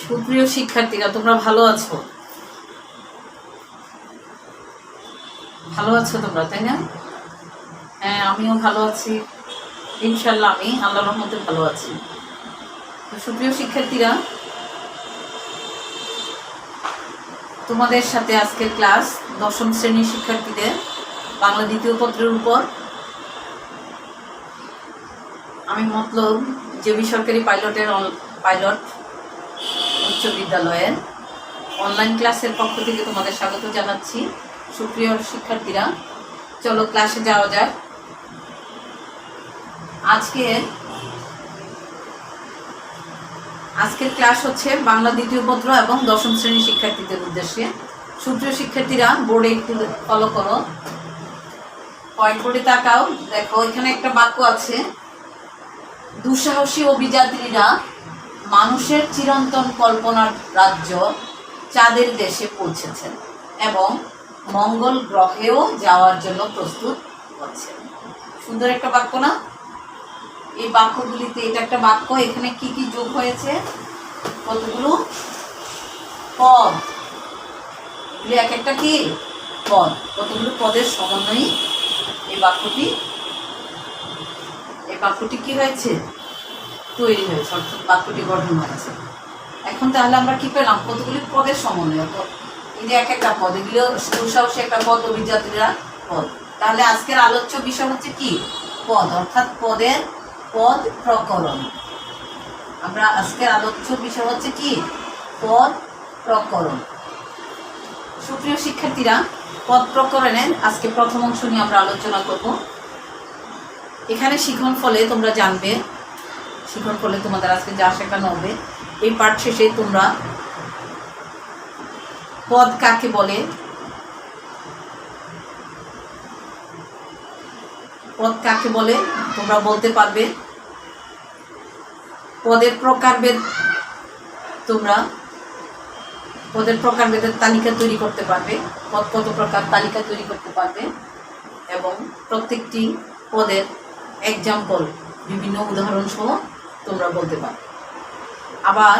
সুপ্রিয় শিক্ষার্থীরা, তোমরা ভালো আছো? ভালো আছো তোমরা, তাই না? হ্যাঁ, আমিও ভালো আছি ইনশাল্লাহ। আমি আল্লাহর রহমতে ভালো আছি। তো সুপ্রিয় শিক্ষার্থীরা, তোমাদের সাথে আজকের ক্লাস দশম শ্রেণীর শিক্ষার্থীদের বাংলা দ্বিতীয় পত্রের উপর। আমি মতলব যে বেসরকারি পাইলট উচ্চ বিদ্যালয়ের অনলাইন ক্লাসের পক্ষ থেকে তোমাদের স্বাগত জানাচ্ছি। সুপ্রিয় শিক্ষার্থীরা, চলো ক্লাসে যাওয়া যাক। আজকের ক্লাস হচ্ছে বাংলা দ্বিতীয় পত্র এবং দশম শ্রেণীর শিক্ষার্থীদের উদ্দেশ্যে। সুপ্রিয় শিক্ষার্থীরা, বোর্ডে একটু ফলো করো, পয়েন্ট বোর্ডে তাকাও। দেখো, এখানে একটা বাক্য আছে, দুঃসাহসী অভিযাত্রীরা মানুষের চিরন্তন কল্পনার রাজ্য চাঁদের দেশে পৌঁছেছেন এবং মঙ্গল গ্রহেও যাওয়ার জন্য প্রস্তুত হচ্ছেন। সুন্দর একটা বাক্য না? এই বাক্যগুলিতে, এটা একটা বাক্য, এখানে কি কি যোগ হয়েছে? কতগুলো পদ, এক একটা কি পদ, কতগুলো পদের সমন্বয়ে এই বাক্যটি কি হয়েছে? তৈরি হয়েছে, অর্থাৎ বাক্যটি গঠন হয়েছে। এখন তাহলে আমরা কি পেলাম? কতগুলি পদের সমন্বয়। এই যে এক একটা পদ, এগুলো দুঃসাহসী একটা পদ, অভিযাত্রীরা পদ। তাহলে আজকের আলোচ্য বিষয় হচ্ছে কি? পদ, অর্থাৎ পদ প্রকরণ। আমরা আজকের আলোচ্য বিষয় হচ্ছে কি? পদ প্রকরণ। সুপ্রিয় শিক্ষার্থীরা, পদ প্রকরণের আজকে প্রথম অংশ নিয়ে আমরা আলোচনা করব। এখানে শিখন ফলে তোমরা জানবে, শিখন ফলে তোমাদের আজকে যা শেখানো হবে, এই পাঠ শেষে তোমরা পদ কাকে বলে, তোমরা বলতে পারবে। পদের প্রকারভেদের তালিকা তৈরি করতে পারবে, পদ কত প্রকার তালিকা তৈরি করতে পারবে, এবং প্রত্যেকটি পদের এক্সাম্পল, বিভিন্ন উদাহরণ সহ তোমরা বলতে পারবে। আবার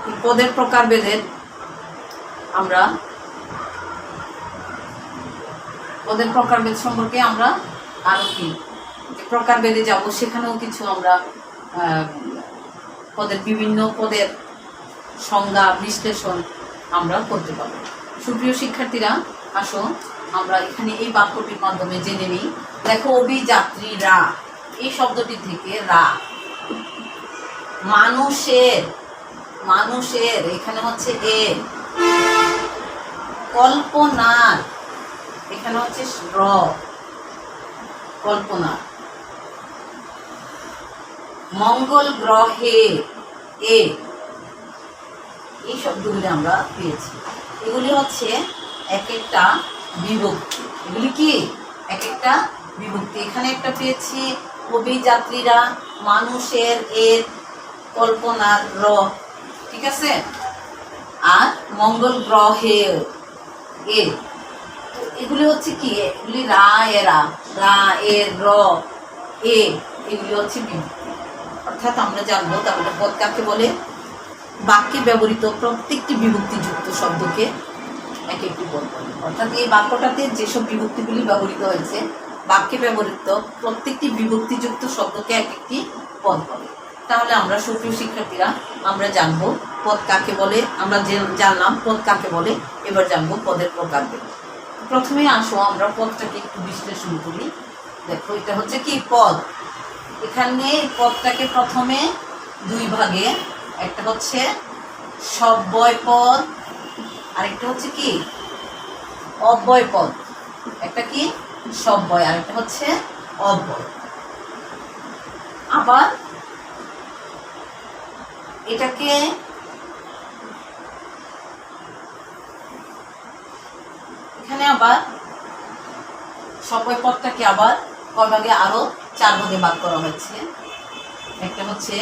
এই পদের প্রকারভেদ সম্পর্কে আমরা আরো কি যে প্রকারভেদে যাব, সেখানেও কিছু আমরা বিভিন্ন পদের সংজ্ঞা বিশ্লেষণ আমরা করতে পারবো। সুপ্রিয় শিক্ষার্থীরা, আসো আমরা এখানে এই বাক্যটির মাধ্যমে জেনে নিই। দেখো, অভিযাত্রীরা, এই শব্দটি থেকে রা, মানুষের এখানে হচ্ছে এ, কল্পনার এখানে হচ্ছে র, কল্পনা, মঙ্গল গ্রহে এ, এই শব্দগুলি আমরা পেয়েছি। এগুলি হচ্ছে এক একটা বিভক্তি। এগুলি কি? এক একটা বিভক্তি। এখানে একটা পেয়েছি অভিযাত্রীরা, মানুষের এর, কল্পনার র, ঠিক আছে, আর মঙ্গল গ্রহে এ। এগুলি হচ্ছে কি? এগুলি রা এর র এ, এগুলি হচ্ছে বিভক্তি। অর্থাৎ আমরা জানবো তাহলে পদ কাকে বলে। বাক্যে ব্যবহৃত প্রত্যেকটি বিভক্তিযুক্ত শব্দকে এক একটি পদ বলে। অর্থাৎ এই বাক্যটাতে যেসব বিভক্তিগুলি ব্যবহৃত হয়েছে, বাক্যে ব্যবহৃত প্রত্যেকটি বিভক্তিযুক্ত শব্দকে এক একটি পদ বলে। তাহলে আমরা সুপ্রিয় শিক্ষার্থীরা, আমরা জানবো পদ কাকে বলে। আমরা জানলাম পদ কাকে বলে, এবার জানবো পদের প্রকারভেদ। প্রথমে আসো আমরা পদটাকে একটু বিশ্লেষণ করি। দেখো, এটা হচ্ছে কি পদ। এখানে পদটাকে প্রথমে দুই ভাগে, একটা হচ্ছে সব্যয় পদ, আরেকটা হচ্ছে কি অব্যয় পদ। একটা কি সব্যয়, আরেকটা হচ্ছে অব্যয়। আবার এটাকে এখানে আবার সব্যয় পদটাকে আবার কয়ভাগে, আরো 4 ভাগে ভাগ করা হয়েছে। একটা হচ্ছে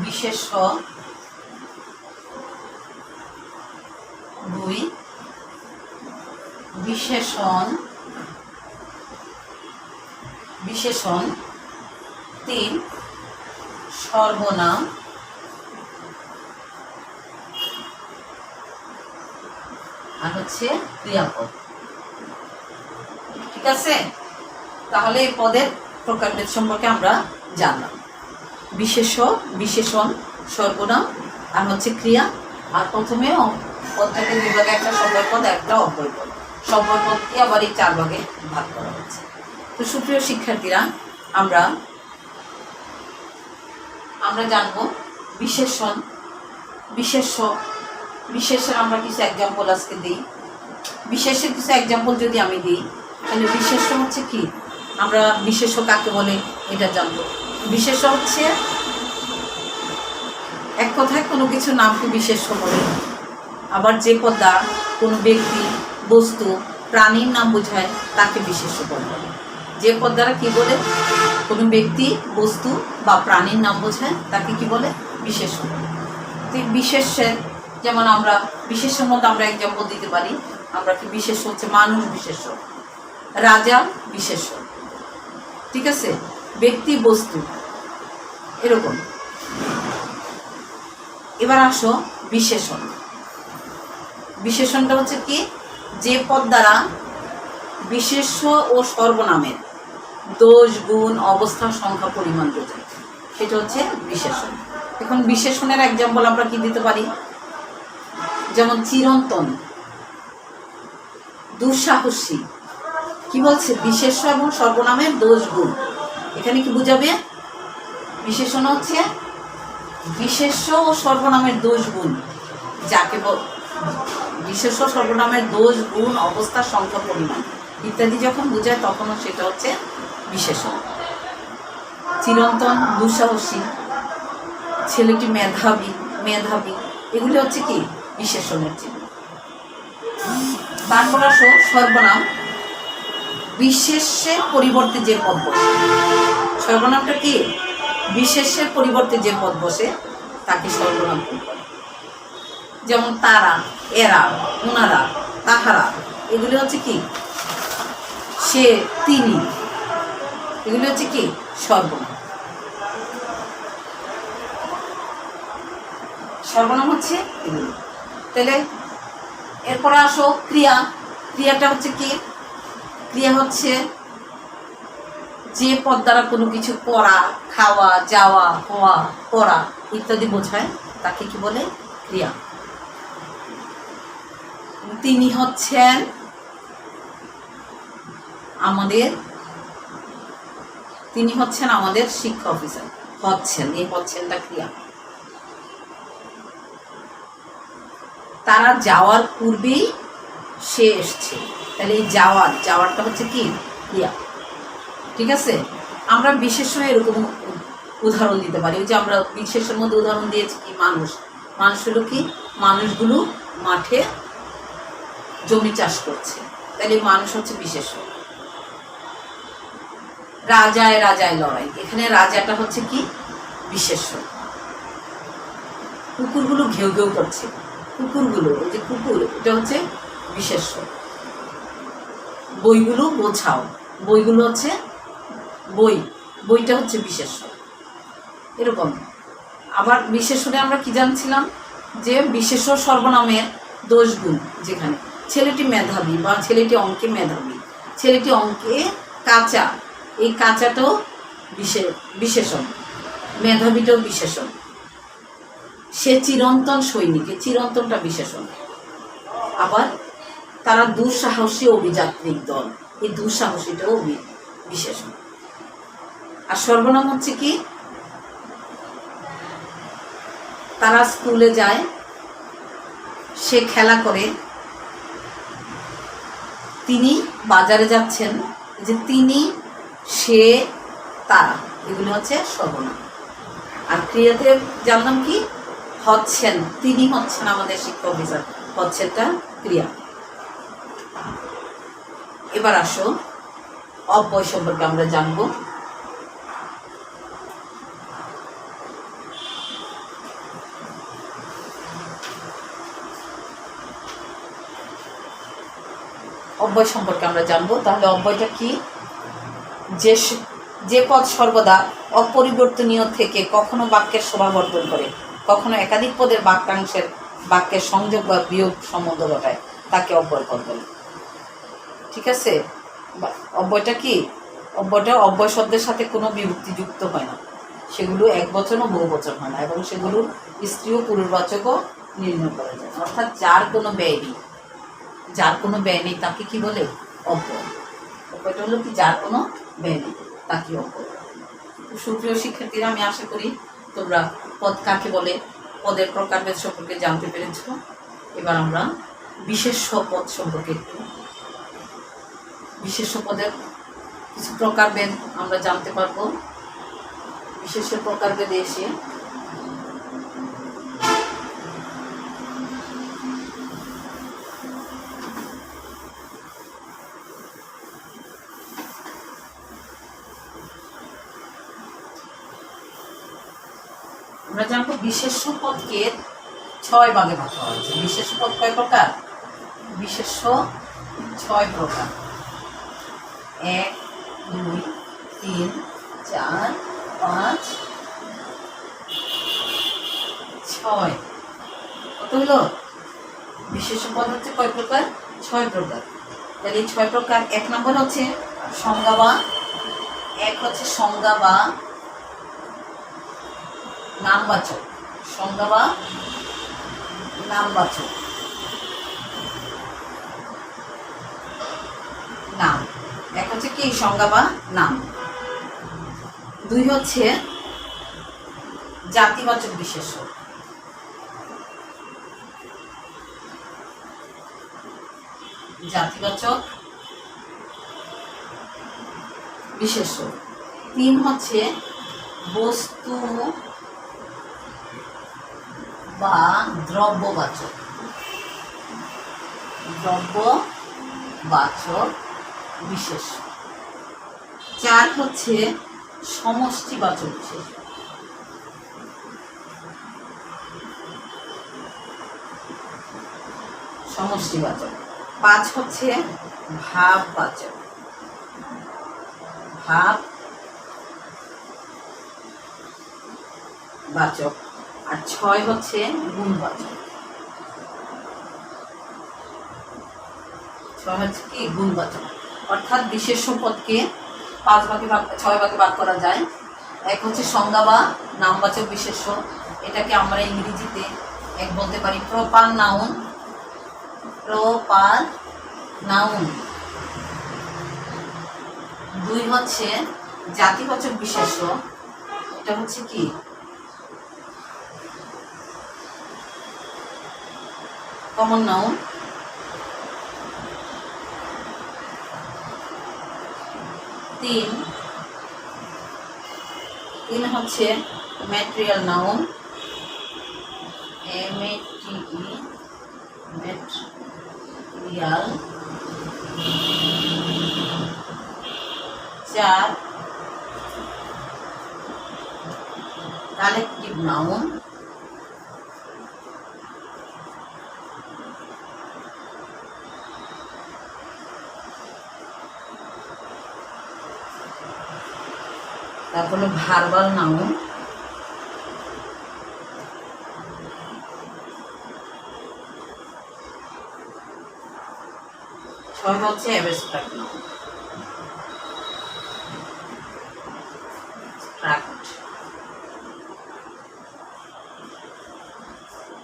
বিশেষ্য 2, বিশেষণ 3, সর্বনাম আর হচ্ছে ক্রিয়াপদ। ঠিক আছে, তাহলে এই পদের প্রকারভেদ সম্পর্কে আমরা জানলাম। বিশেষ্য, বিশেষণ, সর্বনাম আর হচ্ছে ক্রিয়া। আর প্রথমে প্রত্যেকের বিভাগে একটা সব্যয়পদ, একটা অব্যয়পদ। সব্যয়পদকে আবার এই 4 ভাগে ভাগ করা হচ্ছে। তো সুপ্রিয় শিক্ষার্থীরা, আমরা জানবো বিশেষণ, বিশেষ্য। বিশেষের আমরা কিছু এক্সাম্পল আজকে দিই। বিশেষের কিছু এক্সাম্পল যদি আমি দিই, তাহলে বিশেষ্য হচ্ছে কি, আমরা বিশেষ্য কাকে বলে এটা জানবো। বিশেষ্য হচ্ছে এক কথায় কোনো কিছু নামকে বিশেষ্য বলে। আবার যে পদ দ্বারা কোনো ব্যক্তি, বস্তু, প্রাণীর নাম বোঝায় তাকে বিশেষ্য পদ বলে। যে পদ দ্বারা কি বলে, কোনো ব্যক্তি, বস্তু বা প্রাণীর নাম বোঝায় তাকে কি বলে, বিশেষ্য বলে। তো বিশেষ্যের যেমন আমরা বিশেষ্যের মধ্যে আমরা এক্সাম্পল দিতে পারি। আমরা কি বিশেষ্য হচ্ছে মানুষ বিশেষ্য, রাজা বিশেষ্য, ঠিক আছে, ব্যক্তি, বস্তু, এরকম। এবার আসো বিশেষণ। বিশেষণটা হচ্ছে কি, যে পদ দ্বারা বিশেষ্য ও সর্বনামের দোষ, গুণ, অবস্থা, সংখ্যা, পরিমাণ বোঝায়, সেটা হচ্ছে বিশেষণ। এখন বিশেষণের এক্সাম্পল আমরা কি দিতে পারি, যেমন চিরন্তন, দুঃসাহসী। কি বলছে, বিশেষ্য এবং সর্বনামের দোষ, গুণ। এখানে কি বুঝাবে, বিশেষণ হচ্ছে বিশেষ্য ও সর্বনামের দোষ, গুণ, যাকে বিশেষ্য সর্বনামের দোষ, গুণ, অবস্থা, সংখ্যা, পরিমাণ ইত্যাদি যখন বোঝায় তখনও সেটা হচ্ছে বিশেষণ। চিরন্তন, দুঃসাহসী, ছেলেটি মেধাবী, এগুলি হচ্ছে কি বিশেষণের চিহ্ন। তারপর আসো সর্বনাম। বিশেষ্যের পরিবর্তে যে পদ বসে, সর্বনামটা কি, বিশেষ্যের পরিবর্তে যে পদ বসে তাকে সর্বনাম বলে। যেমন তারা, এরা, ওনারা, তাহারা, এগুলি হচ্ছে কি, সে, তিনি, এগুলি হচ্ছে কি সর্বনাম। সর্বনাম হচ্ছে এগুলি। তাহলে এরপরে আসো ক্রিয়া। ক্রিয়াটা হচ্ছে কি, ক্রিয়া হচ্ছে যে পদ দ্বারা কোনো কিছু করা, খাওয়া, যাওয়া, হওয়া, পড়া ইত্যাদি বোঝায় তাকে কি বলে, ক্রিয়া। তিনি হচ্ছেন আমাদের শিক্ষা অফিসার। হচ্ছেন, এই হচ্ছেনটা ক্রিয়া। তারা যাওয়ার পূর্বেই সে এসছে, তাহলে এই যাওয়ারটা হচ্ছে কি ক্রিয়া। ঠিক আছে, আমরা বিশেষ্য এরকম উদাহরণ দিতে পারি। ওই যে আমরা বিশেষের মধ্যে উদাহরণ দিয়েছি কি, মানুষ হলো কি, মানুষগুলো মাঠে জমি চাষ করছে, তাহলে মানুষ হচ্ছে বিশেষ্য। রাজায় লড়াই, এখানে রাজাটা হচ্ছে কি বিশেষ্য। কুকুরগুলো ঘেউ ঘেউ করছে, কুকুরগুলো, এই যে কুকুর, এটা হচ্ছে বিশেষ্য। বইগুলো বোঝাও, বইগুলো হচ্ছে বইটা হচ্ছে বিশেষ্য। এরকম। আবার বিশেষ্যে আমরা কি জানছিলাম, যে বিশেষ্য সর্বনামের দোষ, গুণ। যেখানে ছেলেটি মেধাবী বা ছেলেটি অঙ্কে মেধাবী, ছেলেটি অঙ্কে কাঁচা, এই কাঁচাটাও বিশেষণ, মেধাবীটাও বিশেষণ। সে চিরন্তন সৈনিক, এই চিরন্তনটা বিশেষণ। আবার তারা দুঃসাহসী অভিযাত্রিক দল, এই দুঃসাহসীটাও বিশেষণ। আর সর্বনাম হচ্ছে কি, তারা স্কুলে যায়, সে খেলা করে, তিনি বাজারে যাচ্ছেন, যে তিনি, সে, তারা, এগুলো হচ্ছে সর্বনাম। আর ক্রিয়াতে জানলাম কি, হচ্ছেন, তিনি হচ্ছেন আমাদের শিক্ষা অফিসার, হচ্ছেনটা ক্রিয়া। এবার আসো অব্যয় সম্পর্কে আমরা জানবো। অব্যয় সম্পর্কে আমরা জানবো। তাহলে অব্যয়টা কি, যে পদ সর্বদা অপরিবর্তনীয় থেকে কখনো বাক্যের শোভা বর্ধন করে, কখনো একাধিক পদের বাক্যাংশের সংযোগ বা বিয়োগ সম্বন্ধ ঘটায়, তাকে অব্যয় পদ বলে। ঠিক আছে? অব্যয়টা কি? অব্যয়টা অব্যয় শব্দের সাথে কোনো বিভক্তি যুক্ত হয় না, সেগুলো একবচন ও বহুবচন হয় না, এবং সেগুলো স্ত্রী ও পুরুষবাচকও নির্ণয় করা যায়। অর্থাৎ যার কোনো ব্যয় নেই তাকে কি বলে? অব্যয়। অব্যয়টা হলো কি? যার কোনো ব্যয় নেই তাকে অব্যয়। সুপ্রিয় শিক্ষার্থীরা, আমি আশা করি তোমরা পদ কাকে বলে, পদের প্রকারভেদ সম্পর্কে জানতে পেরেছ। এবার আমরা বিশেষ্য পদ সম্পর্কে একটু, বিশেষ্য পদের কিছু প্রকারভেদ আমরা জানতে পারবো। বিশেষ্য প্রকারভেদে এসে আমরা জানবো বিশেষ্য পদকে 6 ভাগে ভাগ করা হয়েছে। বিশেষ্য পদ কয় প্রকার? বিশেষ্য 6 প্রকার। 1, 2, 3, 4, 5, 6। কত হলো? বিশেষ্য পদ হচ্ছে কয় প্রকার? 6 প্রকার। তাহলে এই 6 প্রকার, 1 নম্বর হচ্ছে সংজ্ঞা বা, 1 হচ্ছে সংজ্ঞা বা নামবাচক। সংজ্ঞা বা নামবাচক। নাম 1 হচ্ছে কি? সংজ্ঞা বা নাম। 2 হচ্ছে জাতিবাচক বিশেষ্য। জাতিবাচক বিশেষ্য। 3 হচ্ছে বস্তু বা দ্রব্যবাচক। দ্রব্যবাচক বিশেষ্য। 4 হচ্ছে সমষ্টিবাচক বিশেষ্য। সমষ্টিবাচক। 5 হচ্ছে ভাববাচক। ভাববাচক। আর 6 হচ্ছে গুণবাচক। 6 হচ্ছে কি? গুণবাচক। অর্থাৎ বিশেষ্য পদকে 6 ভাগে ভাগ করা যায়। 1 হচ্ছে সংজ্ঞা বা নামবাচক বিশেষ্য, এটাকে আমরা ইংরেজিতে 1 বলতে পারি প্রপার নাউন। 2 হচ্ছে জাতিবাচক বিশেষ্য, এটা হচ্ছে কি? Common noun. 3 হচ্ছে material noun. Material. 4 collective noun. 5 verbal noun. 6 হচ্ছে অ্যাবস্ট্রাক্ট নাউন।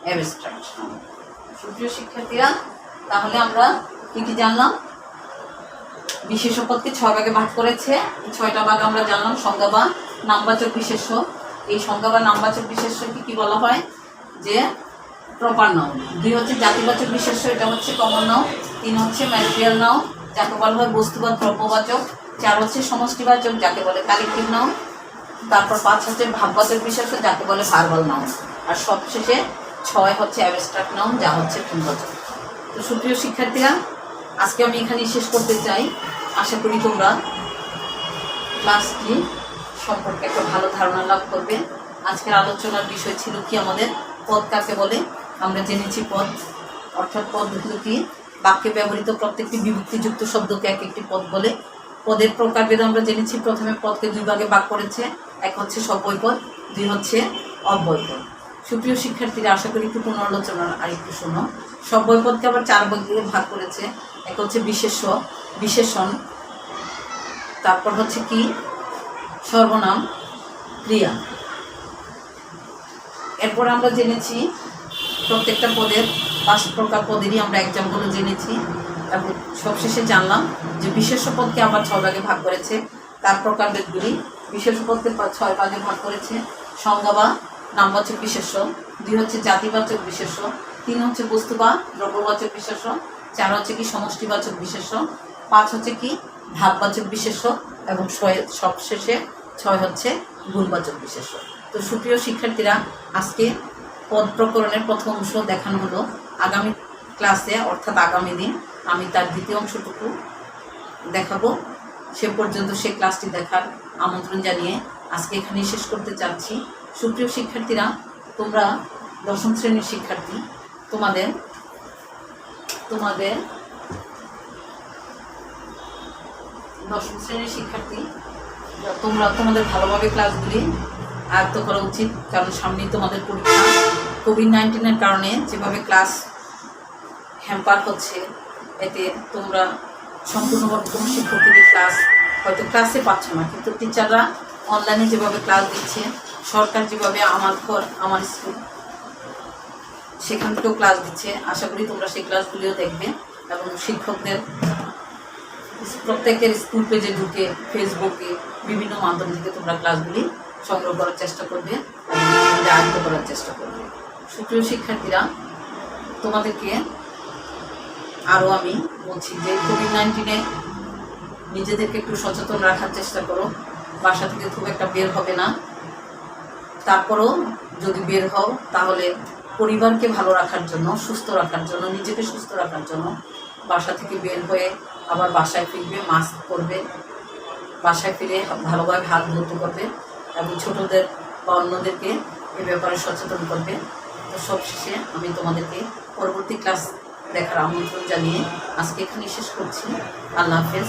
Abstract noun. সুপ্রিয় শিক্ষার্থীরা, তাহলে আমরা কি জানলাম? বিশেষ্য পদকে 6 ভাগে ভাগ করেছে। এই 6টা ভাগ আমরা জানলাম। সংজ্ঞা বা নামবাচক বিশেষ্য। এই সংজ্ঞা বা নামবাচক বিশেষ্যকে কি বলা হয়? যে প্রপার নাউন। 2 হচ্ছে জাতিবাচক বিশেষ্য, এটা হচ্ছে কমন নাউন। 3 হচ্ছে ম্যাটেরিয়াল নাউন, যাকে বলা হয় বস্তু বা দ্রব্যবাচক। 4 হচ্ছে সমষ্টিবাচক, যাকে বলে কালেকটিভ নাউন। তারপর 5 হচ্ছে ভাববাচক বিশেষ্য, যাকে বলে ভার্বাল নাউন। আর সবশেষে 6 হচ্ছে অ্যাবস্ট্রাক্ট নাউন, যা হচ্ছে গুণবাচক। তো সুপ্রিয় শিক্ষার্থীরা, আজকে আমি এখানেই শেষ করতে চাই। আশা করি তোমরা ক্লাসটি সম্পর্কে একটা ভালো ধারণা লাভ করবে। আজকের আলোচনার বিষয় ছিল কি? আমাদের পদ কাকে বলে। আমরা জেনেছি পদ অর্থাৎ পদ হলো কি? বাক্যে ব্যবহৃত প্রত্যেকটি বিভক্তিযুক্ত শব্দকে এক একটি পদ বলে। পদের প্রকারভেদ আমরা জেনেছি। প্রথমে পদকে 2 ভাগে ভাগ করেছে। 1 হচ্ছে সব্যয় পদ, 2 হচ্ছে অব্যয় পদ। সুপ্রিয় শিক্ষার্থীরা, আশা করি একটু পুনরালোচনার আর একটু শোনো। সব বইপদকে আবার 4 ভাগে ভাগ করেছে। এক হচ্ছে বিশেষ্য, বিশেষণ, তারপর হচ্ছে কি সর্বনাম, ক্রিয়া। এরপর আমরা জেনেছি প্রত্যেকটা পদের 5 প্রকার পদেরই আমরা এক্সাম্পল জেনেছি, এবং সবশেষে জানলাম যে বিশেষ্য পদকে আবার 6 ভাগে ভাগ করেছে। তার প্রকারভেদগুলি: বিশেষ্য পদকে 6 ভাগে ভাগ করেছে। সংজ্ঞা বা নামবাচক বিশেষ্য, 2 হচ্ছে জাতিবাচক বিশেষ্য, 3 হচ্ছে বস্তু বা দ্রব্যবাচক বিশেষ্য, 4 হচ্ছে কি সমষ্টিবাচক বিশেষ্য, 5 হচ্ছে কি ভাববাচক বিশেষ্য, এবং সবশেষে 6 হচ্ছে গুণবাচক বিশেষ্য। তো সুপ্রিয় শিক্ষার্থীরা, আজকে পদ প্রকরণের প্রথম অংশ দেখানো হলো। আগামী ক্লাসে অর্থাৎ আগামী দিন আমি তার দ্বিতীয় অংশটুকু দেখাবো। সে পর্যন্ত সে ক্লাসটি দেখার আমন্ত্রণ জানিয়ে আজকে এখানেই শেষ করতে চাচ্ছি। সুপ্রিয় শিক্ষার্থীরা, তোমরা 10ম শ্রেণীর শিক্ষার্থী, তোমাদের তোমাদের 10ম শ্রেণীর শিক্ষার্থী, তোমরা তোমাদের ভালোভাবে ক্লাসগুলি আয়ত্ত করা উচিত, কারণ সামনেই তোমাদের পরীক্ষা। কোভিড-19-এর কারণে যেভাবে ক্লাস হ্যাম্পার হচ্ছে, এতে তোমরা সম্পূর্ণভাবে কোনো শিক্ষার্থীদের ক্লাস হয়তো ক্লাসে পাচ্ছ না, কিন্তু টিচাররা অনলাইনে যেভাবে ক্লাস দিচ্ছে, সরকার যেভাবে আমার স্কুল সেখান থেকেও ক্লাস দিচ্ছে, আশা করি তোমরা সেই ক্লাসগুলিও দেখবে। এবং শিক্ষকদের প্রত্যেকের স্কুল পেজে ঢুকে ফেসবুকে বিভিন্ন মাধ্যম থেকে তোমরা ক্লাসগুলি সংগ্রহ করার চেষ্টা করবে এবং আয়ত্ত করার চেষ্টা করবে। সুপ্রিয় শিক্ষার্থীরা, তোমাদেরকে আরও আমি বলছি যে কোভিড-19-এ নিজেদেরকে একটু সচেতন রাখার চেষ্টা করো। বাসা থেকে খুব একটা বের হবে না, তারপরও যদি বের হও তাহলে পরিবারকে ভালো রাখার জন্য, সুস্থ রাখার জন্য, নিজেকে সুস্থ রাখার জন্য বাসা থেকে বের হয়ে আবার বাসায় ফিরবে, মাস্ক পরবে, বাসায় ফিরে ভালোভাবে হাত ধুতে করবে এবং ছোটদের বা অন্যদেরকে এ ব্যাপারে সচেতন করবে। তো সবশেষে আমি তোমাদেরকে পরবর্তী ক্লাস দেখার আমন্ত্রণ জানিয়ে আজকে এখানে শেষ করছি। আল্লাহ হাফেজ।